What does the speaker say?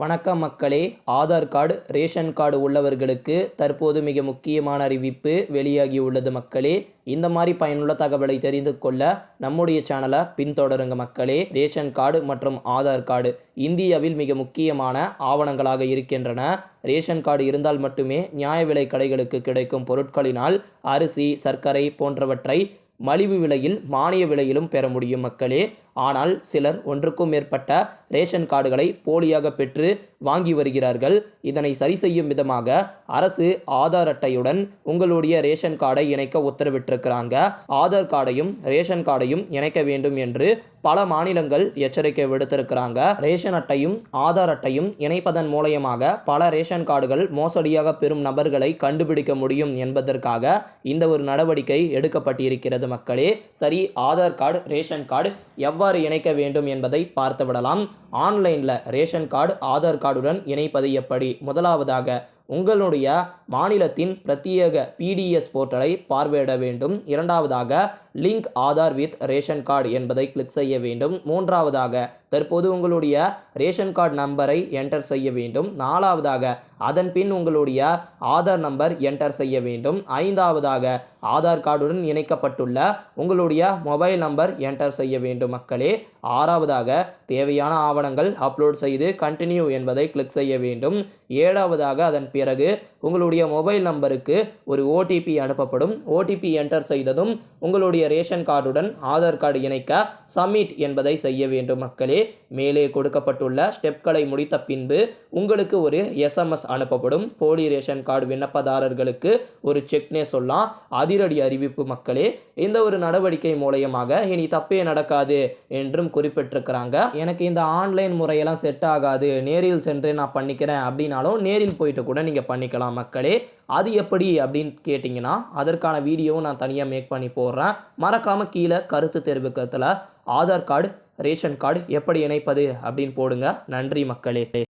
வணக்கம் மக்களே. Aadhaar card, ration card உள்ளவர்களுக்கு தற்போது மிக முக்கியமான அறிவிப்பு வெளியாகியுள்ளது மக்களே. இந்த மாதிரி பயனுள்ள தகவலை தெரிந்து கொள்ள நம்முடைய சேனலை பின்தொடருங்க மக்களே. ரேஷன் கார்டு மற்றும் ஆதார் கார்டு இந்தியாவில் மிக முக்கியமான ஆவணங்களாக இருக்கின்றன. ரேஷன் கார்டு இருந்தால் மட்டுமே நியாய விலை கடைகளுக்கு கிடைக்கும் பொருட்களினால் அரிசி, சர்க்கரை போன்றவற்றை மலிவு விலையில் மானிய விலையிலும் பெற முடியும் மக்களே. ஆனால் சிலர் ஒன்றுக்கும் மேற்பட்ட ரேஷன் கார்டுகளை போலியாக பெற்று வாங்கி வருகிறார்கள். இதனை சரி செய்யும் விதமாக அரசு ஆதார் அட்டையுடன் உங்களுடைய ரேஷன் கார்டை இணைக்க உத்தரவிட்டிருக்கிறாங்க. ஆதார் கார்டையும் ரேஷன் கார்டையும் இணைக்க வேண்டும் என்று பல மாநிலங்கள் எச்சரிக்கை விடுத்திருக்கிறாங்க. ரேஷன் அட்டையும் ஆதார் அட்டையும் இணைப்பதன் மூலமாக பல ரேஷன் கார்டுகள் மோசடியாக பெறும் நபர்களை கண்டுபிடிக்க முடியும் என்பதற்காக இந்த ஒரு நடவடிக்கை எடுக்கப்பட்டிருக்கிறது மக்களே. சரி, ஆதார் கார்டு, ரேஷன் கார்டு எவ்வாறு இணைக்க வேண்டும் என்பதை பார்த்து விடலாம். ஆன்லைனில் ரேஷன் கார்டு ஆதார் கார்டுடன் இணைப்பது எப்படி? முதலாவதாக உங்களுடைய மாநிலத்தின் பிரத்யேக பிடிஎஸ் போர்ட்டலை பார்வையிட வேண்டும். இரண்டாவதாக link Aadhaar with ration card என்பதை கிளிக் செய்ய வேண்டும். மூன்றாவதாக தற்போது உங்களுடைய ரேஷன் கார்டு நம்பரை என்டர் செய்ய வேண்டும். நாலாவதாக அதன் பின் உங்களுடைய ஆதார் நம்பர் என்டர் செய்ய வேண்டும். ஐந்தாவதாக ஆதார் கார்டுடன் இணைக்கப்பட்டுள்ள உங்களுடைய மொபைல் நம்பர் என்டர் செய்ய வேண்டும் மக்களே. ஆறாவதாக தேவையான ஆவணங்கள் அப்லோட் செய்து கண்டினியூ என்பதை கிளிக் செய்ய வேண்டும். ஏழாவதாக அதன் பிறகு உங்களுடைய மொபைல் நம்பருக்கு ஒரு ஓடிபி அனுப்பப்படும். ஓடிபி என்டர் செய்ததும் உங்களுடைய ரேஷன் கார்டுடன் ஆதார் கார்டு இணைக்க சப்மிட் என்பதை செய்ய வேண்டும் மக்களே. மேலே கொடுக்கப்பட்டுள்ள ஸ்டெப்களை முடித்த பின்பு உங்களுக்கு ஒரு எஸ்எம்எஸ் அனுப்பப்படும். போலி ரேஷன் கார்டு விண்ணப்பதாரர்களுக்கு ஒரு செக்னே சொல்லலாம். அதிரடி அறிவிப்பு மக்களே. இந்த ஒரு நடவடிக்கை மூலயமாக இனி தப்பே நடக்காது என்றும் குறிப்பிட்டிருக்கிறாங்க. எனக்கு இந்த ஆன்லைன் முறையெல்லாம் செட் ஆகாது, நேரில் சென்று நான் பண்ணிக்கிறேன் அப்படின்னாலும் நேரில் போயிட்டு கூட நீங்கள் பண்ணிக்கலாம் மக்களே. அது எப்படி அப்படின்னு கேட்டிங்கன்னா அதற்கான வீடியோவும் நான் தனியாக மேக் பண்ணி போடுறேன். மறக்காமல் கீழே கருத்து தெரிவிக்கிறதுல ஆதார் கார்டு, ரேஷன் கார்டு எப்படி இணைப்பது அப்படின்னு போடுங்க. நன்றி மக்களே.